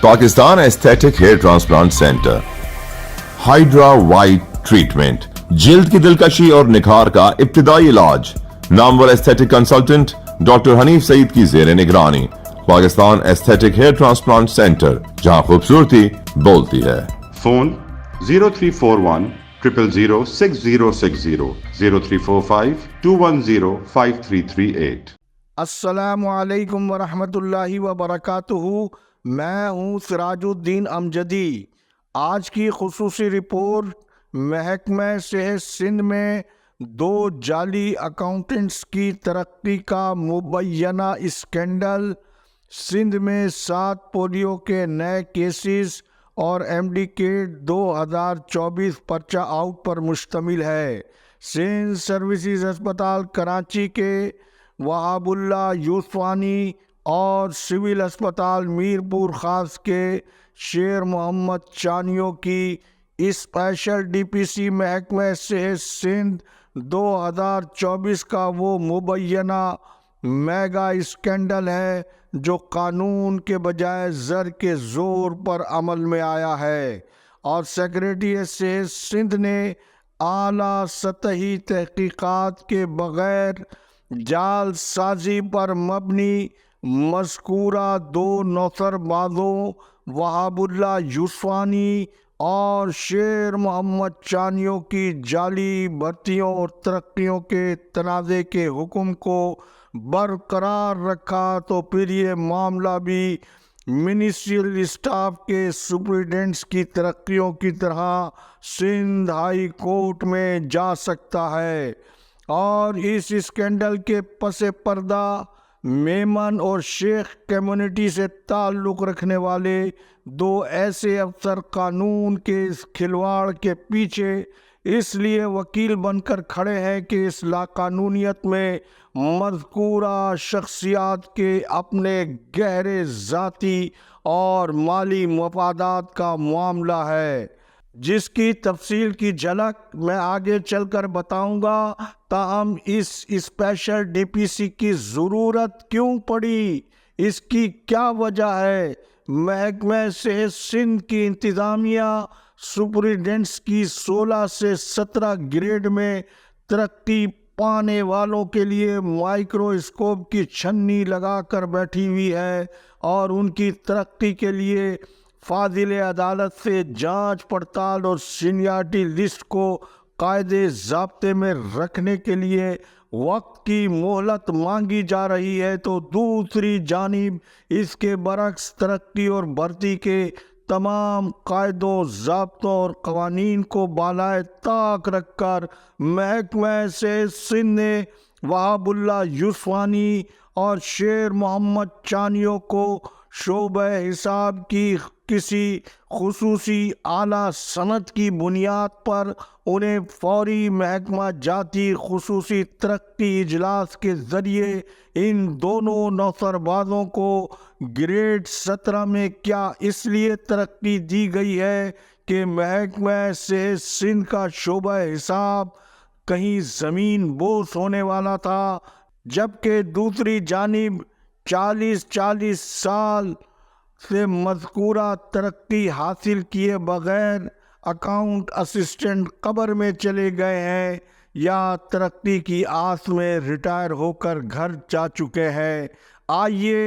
Pakistan aesthetic hair transplant centre, hydra white treatment, جلد کی دلکشی اور نکھار کا ابتدائی علاج، نامور aesthetic consultant doctor Hanif Saeed کی زیر نگرانی۔ Pakistan aesthetic hair transplant centre, جہاں خوبصورتی بولتی ہے۔ فون 0341 000 6060 0345 210 5338۔ السلام علیکم ورحمۃ اللہ وبرکاتہ۔ میں ہوں سراج الدین امجدی۔ آج کی خصوصی رپورٹ محکمہ صحت سندھ میں 2 جعلی اکاؤنٹنٹس کی ترقی کا مبینہ اسکینڈل، سندھ میں 7 پولیو کے نئے کیسز اور ایمڈیکیٹ 2024 پرچہ آؤٹ پر مشتمل ہے۔ سندھ سروسز ہسپتال کراچی کے وہاب اللہ یوسفانی اور سول ہسپتال میرپور خاص کے شیر محمد چانیو کی اسپیشل ڈی پی سی محکمہ صحت سندھ 2024 کا وہ مبینہ میگا اسکینڈل ہے جو قانون کے بجائے زر کے زور پر عمل میں آیا ہے، اور سیکریٹریٹ صحت سندھ نے اعلیٰ سطحی تحقیقات کے بغیر جعل سازی پر مبنی مذکورہ 2 نوسر بازوں وہاب اللہ یوسفانی اور شیر محمد چانیو کی جعلی بھرتیوں اور ترقیوں کے تنازع کے حکم کو برقرار رکھا، تو پھر یہ معاملہ بھی منسٹریل اسٹاف کے سپرنٹینڈنٹس کی ترقیوں کی طرح سندھ ہائی کورٹ میں جا سکتا ہے۔ اور اس اسکینڈل کے پس پردہ میمن اور شیخ کمیونٹی سے تعلق رکھنے والے 2 ایسے افسر قانون کے اس کھلواڑ کے پیچھے اس لیے وکیل بن کر کھڑے ہیں کہ اس لاقانونیت میں مذکورہ شخصیات کے اپنے گہرے ذاتی اور مالی مفادات کا معاملہ ہے، جس کی تفصیل کی جھلک میں آگے چل کر بتاؤں گا۔ تاہم اس اسپیشل ڈی پی سی کی ضرورت کیوں پڑی، اس کی کیا وجہ ہے؟ محکمہ صحت سندھ کی انتظامیہ سپرنٹینڈنٹس کی 16 سے 17 گریڈ میں ترقی پانے والوں کے لیے مائکرو اسکوپ کی چھنی لگا کر بیٹھی ہوئی ہے، اور ان کی ترقی کے لیے فاضل عدالت سے جانچ پڑتال اور سینیارٹی لسٹ کو قاعدے ضابطے میں رکھنے کے لیے وقت کی مہلت مانگی جا رہی ہے، تو دوسری جانب اس کے برعکس ترقی اور بھرتی کے تمام قاعدوں، ضابطوں اور قوانین کو بالائے طاق رکھ کر محکمہ صحت سندھ نے وہاب اللہ یوسفانی اور شیر محمد چانیو کو شعبہ حساب کی کسی خصوصی اعلیٰ صنعت کی بنیاد پر انہیں فوری محکمہ جاتی خصوصی ترقی اجلاس کے ذریعے ان دونوں نوسر بازوں کو گریڈ 17 میں کیا اس لیے ترقی دی گئی ہے کہ محکمہ صحت سندھ کا شعبہ حساب کہیں زمین بوس ہونے والا تھا، جبکہ دوسری جانب 40 سال سے مذکورہ ترقی حاصل کیے بغیر اکاؤنٹ اسسٹنٹ قبر میں چلے گئے ہیں یا ترقی کی آس میں ریٹائر ہو کر گھر جا چکے ہیں۔ آئیے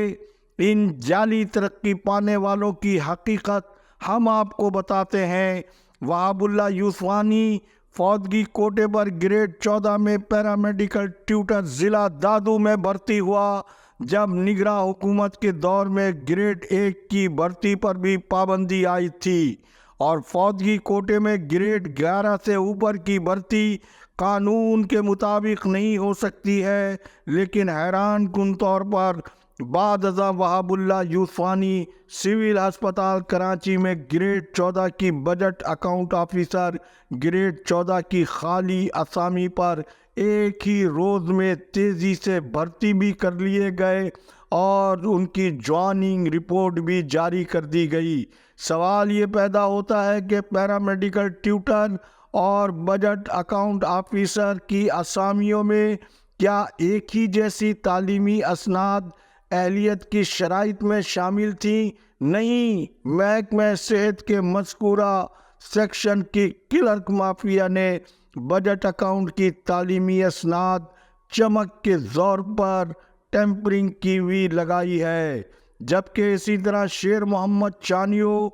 ان جعلی ترقی پانے والوں کی حقیقت ہم آپ کو بتاتے ہیں۔ وہاب اللہ یوسفانی فوجی کوٹے پر گریڈ 14 میں پیرامیڈیکل ٹیوٹر ضلع دادو میں بھرتی ہوا، جب نگراں حکومت کے دور میں گریڈ 1 کی بھرتی پر بھی پابندی آئی تھی، اور فوجی کوٹے میں گریڈ 11 سے اوپر کی بھرتی قانون کے مطابق نہیں ہو سکتی ہے، لیکن حیران کن طور پر بعد ازاں وہاب اللہ یوسفانی سول ہسپتال کراچی میں گریڈ 14 کی بجٹ اکاؤنٹ آفیسر، گریڈ 14 کی خالی اسامی پر ایک ہی روز میں تیزی سے بھرتی بھی کر لیے گئے، اور ان کی جوائننگ رپورٹ بھی جاری کر دی گئی۔ سوال یہ پیدا ہوتا ہے کہ پیرامیڈیکل ٹیوٹر اور بجٹ اکاؤنٹ آفیسر کی اسامیوں میں کیا ایک ہی جیسی تعلیمی اسناد اہلیت کی شرائط میں شامل تھیں؟ نہیں، محکمہ صحت کے مذکورہ سیکشن کی کلرک مافیا نے بجٹ اکاؤنٹ کی تعلیمی اسناد چمک کے زور پر ٹیمپرنگ کی ہوئی لگائی ہے، جبکہ اسی طرح شیر محمد چانیو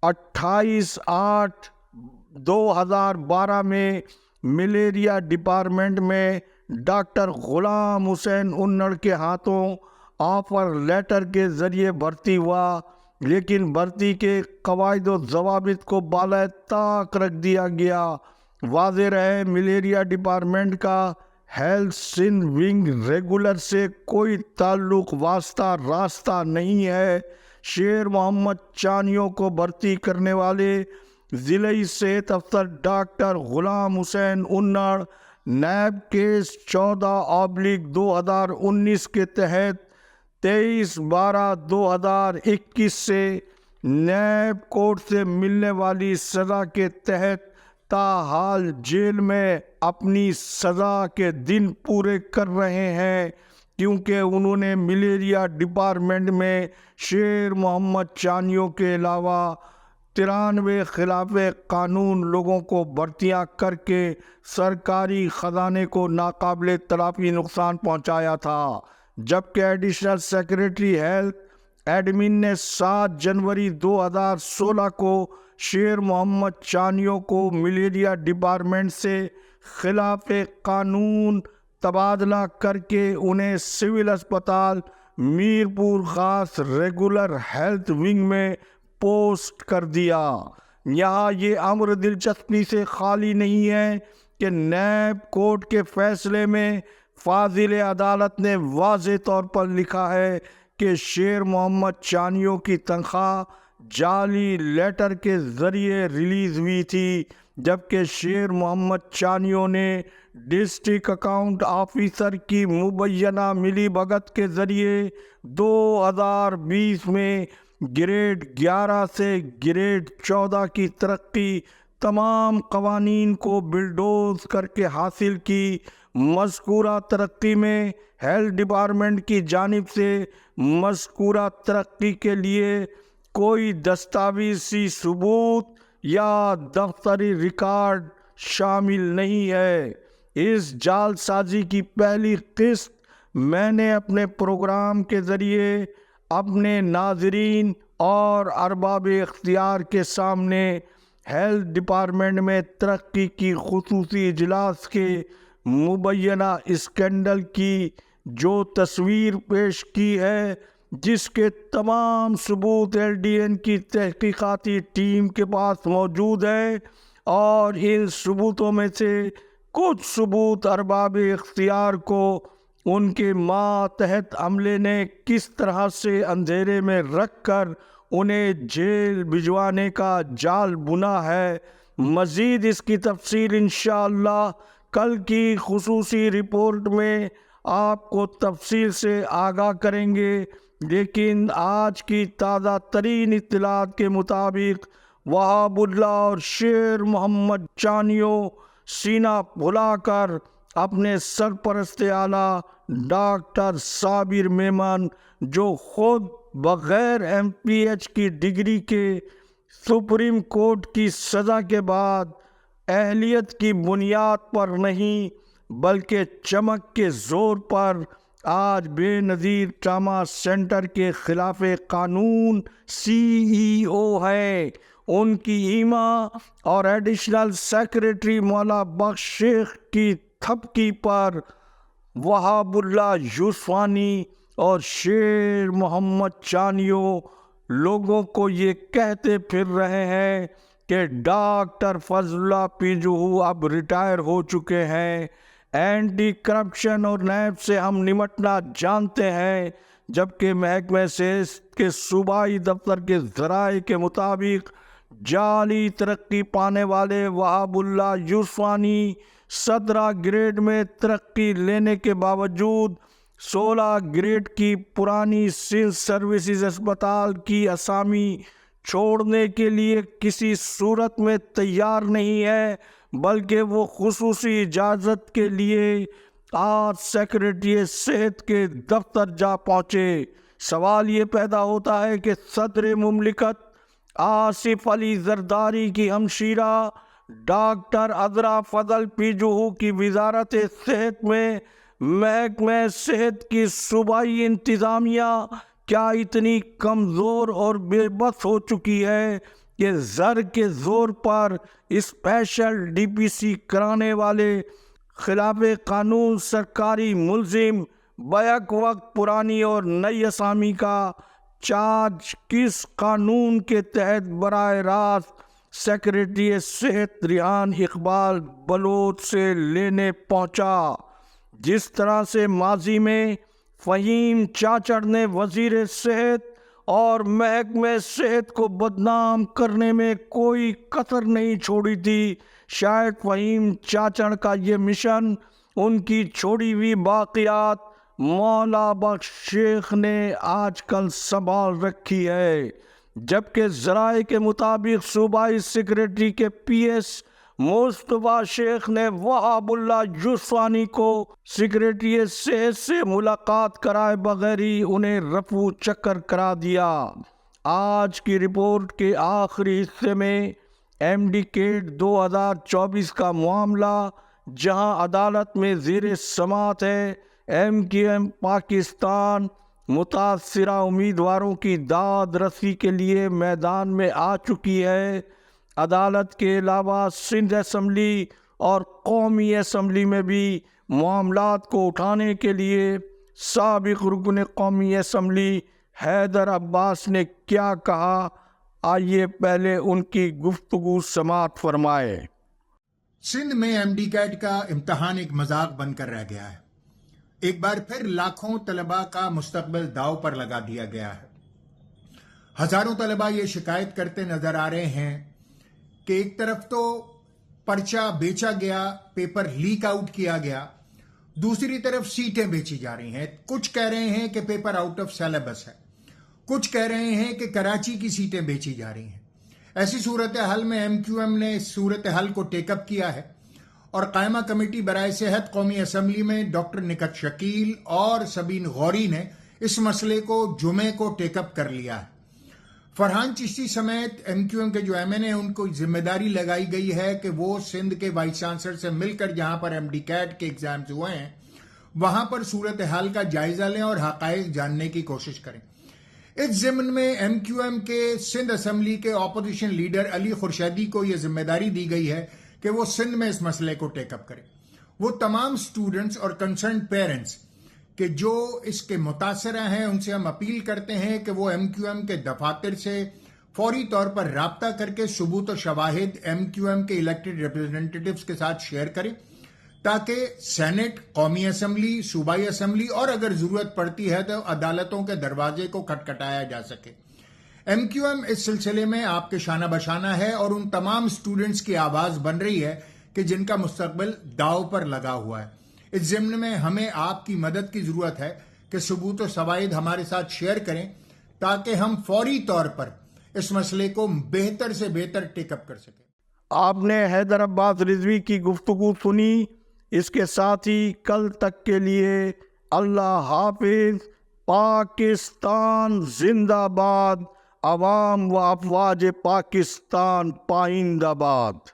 28/8/2012 میں ملیریا ڈپارٹمنٹ میں ڈاکٹر غلام حسین انڑ کے ہاتھوں آفر لیٹر کے ذریعے بھرتی ہوا، لیکن بھرتی کے قواعد و ضوابط کو بالائے طاق رکھ دیا گیا۔ واضح رہے، ملیریا ڈپارٹمنٹ کا ہیلتھ سندھ ونگ ریگولر سے کوئی تعلق واسطہ راستہ نہیں ہے۔ شیر محمد چانیو کو بھرتی کرنے والے ضلعی صحت افسر ڈاکٹر غلام حسین انڑ نیب کیس 14/2019 کے تحت 23/12/2021 سے نیب کورٹ سے ملنے والی سزا کے تحت تاحال جیل میں اپنی سزا کے دن پورے کر رہے ہیں، کیونکہ انہوں نے ملیریا ڈپارٹمنٹ میں شیر محمد چانیو کے علاوہ 93 خلاف قانون لوگوں کو بھرتیاں کر کے سرکاری خزانے کو ناقابل تلافی نقصان پہنچایا تھا، جبکہ ایڈیشنل سیکریٹری ہیلتھ ایڈمن نے 7 جنوری 2016 کو شیر محمد چانیو کو ملیریا ڈپارٹمنٹ سے خلاف قانون تبادلہ کر کے انہیں سول اسپتال میرپور خاص ریگولر ہیلتھ ونگ میں پوسٹ کر دیا۔ یہاں یہ امر دلچسپی سے خالی نہیں ہے کہ نیب کورٹ کے فیصلے میں فاضل عدالت نے واضح طور پر لکھا ہے کہ شیر محمد چانیو کی تنخواہ جعلی لیٹر کے ذریعے ریلیز ہوئی تھی، جبکہ شیر محمد چانیو نے ڈسٹرکٹ اکاؤنٹ آفیسر کی مبینہ ملی بھگت کے ذریعے 2020 میں گریڈ 11 سے گریڈ 14 کی ترقی تمام قوانین کو بلڈوز کر کے حاصل کی۔ مذکورہ ترقی میں ہیلتھ ڈپارٹمنٹ کی جانب سے مذکورہ ترقی کے لیے کوئی دستاویزی ثبوت یا دفتری ریکارڈ شامل نہیں ہے۔ اس جعل سازی کی پہلی قسط میں نے اپنے پروگرام کے ذریعے اپنے ناظرین اور ارباب اختیار کے سامنے ہیلتھ ڈپارٹمنٹ میں ترقی کی خصوصی اجلاس کے مبینہ اسکینڈل کی جو تصویر پیش کی ہے، جس کے تمام ثبوت LDN کی تحقیقاتی ٹیم کے پاس موجود ہے، اور ان ثبوتوں میں سے کچھ ثبوت ارباب اختیار کو ان کے ماتحت عملے نے کس طرح سے اندھیرے میں رکھ کر انہیں جیل بھجوانے کا جال بنا ہے۔ مزید اس کی تفصیل انشاءاللہ کل کی خصوصی رپورٹ میں آپ کو تفصیل سے آگاہ کریں گے، لیکن آج کی تازہ ترین اطلاعات کے مطابق وہاب اللہ اور شیر محمد چانیو سینہ پھلا کر اپنے سرپرست اعلیٰ ڈاکٹر صابر میمن، جو خود بغیر MPH کی ڈگری کے سپریم کورٹ کی سزا کے بعد اہلیت کی بنیاد پر نہیں بلکہ چمک کے زور پر آج بے نظیر ٹراما سینٹر کے خلاف قانون CEO ہے، ان کی ایما اور ایڈیشنل سیکریٹری مولا بخش شیخ کی تھپکی پر وہاب اللہ یوسفانی اور شیر محمد چانیو لوگوں کو یہ کہتے پھر رہے ہیں کہ ڈاکٹر فضل اللہ پیجوہو اب ریٹائر ہو چکے ہیں۔ اینٹی کرپشن اور نیب سے ہم نمٹنا جانتے ہیں، جبکہ محکمہ صحت کے صوبائی دفتر کے ذرائع کے مطابق جعلی ترقی پانے والے وہاب اللہ یوسفانی 17 گریڈ میں ترقی لینے کے باوجود 16 گریڈ کی پرانی سندھ سروسز اسپتال کی اسامی چھوڑنے کے لیے کسی صورت میں تیار نہیں ہے، بلکہ وہ خصوصی اجازت کے لیے آج سیکریٹری صحت کے دفتر جا پہنچے۔ سوال یہ پیدا ہوتا ہے کہ صدر مملکت آصف علی زرداری کی ہمشیرہ ڈاکٹر عذرا فضل پیجوہو کی وزارت صحت میں محکمہ صحت کی صوبائی انتظامیہ کیا اتنی کمزور اور بے بس ہو چکی ہے کہ زر کے زور پر اسپیشل ڈی پی سی کرانے والے خلاف قانون سرکاری ملزم بیک وقت پرانی اور نئی اسامی کا چارج کس قانون کے تحت براہ راست سیکریٹری صحت ریحان اقبال بلوچ سے لینے پہنچا؟ جس طرح سے ماضی میں فہیم چاچڑ نے وزیر صحت اور محکمہ صحت کو بدنام کرنے میں کوئی کسر نہیں چھوڑی تھی، شاید فہیم چاچڑ کا یہ مشن ان کی چھوڑی ہوئی باقیات مولا بخش شیخ نے آج کل سنبھال رکھی ہے۔ جبکہ ذرائع کے مطابق صوبائی سیکریٹری کے پی ایس مصطفیٰ شیخ نے وہاب اللہ یوسفانی کو سیکریٹری صحت سے ملاقات کرائے بغیر ہی انہیں رفو چکر کرا دیا۔ آج کی رپورٹ کے آخری حصے میں ایم ڈی کیٹ 2024 کا معاملہ، جہاں عدالت میں زیر سماعت ہے، ایم کیو ایم پاکستان متاثرہ امیدواروں کی داد رسی کے لیے میدان میں آ چکی ہے۔ عدالت کے علاوہ سندھ اسمبلی اور قومی اسمبلی میں بھی معاملات کو اٹھانے کے لیے سابق رکن قومی اسمبلی حیدر عباس نے کیا کہا، آئیے پہلے ان کی گفتگو سماعت فرمائے۔ سندھ میں ایم ڈی کیٹ کا امتحان ایک مذاق بن کر رہ گیا ہے۔ ایک بار پھر لاکھوں طلباء کا مستقبل داؤ پر لگا دیا گیا ہے۔ ہزاروں طلباء یہ شکایت کرتے نظر آ رہے ہیں کہ ایک طرف تو پرچہ بیچا گیا، پیپر لیک آؤٹ کیا گیا، دوسری طرف سیٹیں بیچی جا رہی ہیں۔ کچھ کہہ رہے ہیں کہ پیپر آؤٹ آف سیلیبس ہے، کچھ کہہ رہے ہیں کہ کراچی کی سیٹیں بیچی جا رہی ہیں۔ ایسی صورتحال میں ایم کیو ایم نے اس صورتحال کو ٹیک اپ کیا ہے اور قائمہ کمیٹی برائے صحت قومی اسمبلی میں ڈاکٹر نکت شکیل اور سبین غوری نے اس مسئلے کو جمعے کو ٹیک اپ کر لیا ہے۔ فرحان چشتی سمیت ایم کیو ایم کے جو ایم این اے، ان کو ذمہ داری لگائی گئی ہے کہ وہ سندھ کے وائس چانسلر سے مل کر جہاں پر ایم ڈی کیٹ کے ایگزامز ہوئے ہیں وہاں پر صورتحال کا جائزہ لیں اور حقائق جاننے کی کوشش کریں۔ اس ضمن میں ایم کیو ایم کے سندھ اسمبلی کے اپوزیشن لیڈر علی خورشیدی کو یہ ذمہ داری دی گئی ہے کہ وہ سندھ میں اس مسئلے کو ٹیک اپ کریں۔ وہ تمام سٹوڈنٹس اور کنسرنڈ پیرنٹس کہ جو اس کے متاثرہ ہیں، ان سے ہم اپیل کرتے ہیں کہ وہ ایم کیو ایم کے دفاتر سے فوری طور پر رابطہ کر کے ثبوت و شواہد ایم کیو ایم کے الیکٹڈ ریپرزینٹیٹیوز کے ساتھ شیئر کریں تاکہ سینٹ، قومی اسمبلی، صوبائی اسمبلی اور اگر ضرورت پڑتی ہے تو عدالتوں کے دروازے کو کھٹکھٹایا جا سکے۔ ایم کیو ایم اس سلسلے میں آپ کے شانہ بشانہ ہے اور ان تمام سٹوڈنٹس کی آواز بن رہی ہے کہ جن کا مستقبل داؤ پر لگا ہوا ہے۔ اس ضمن میں ہمیں آپ کی مدد کی ضرورت ہے کہ ثبوت و شواہد ہمارے ساتھ شیئر کریں تاکہ ہم فوری طور پر اس مسئلے کو بہتر سے بہتر ٹیک اپ کر سکیں۔ آپ نے حیدر عباس رضوی کی گفتگو سنی۔ اس کے ساتھ ہی کل تک کے لیے اللہ حافظ۔ پاکستان زندہ باد، عوام و افواج پاکستان پائندہ باد۔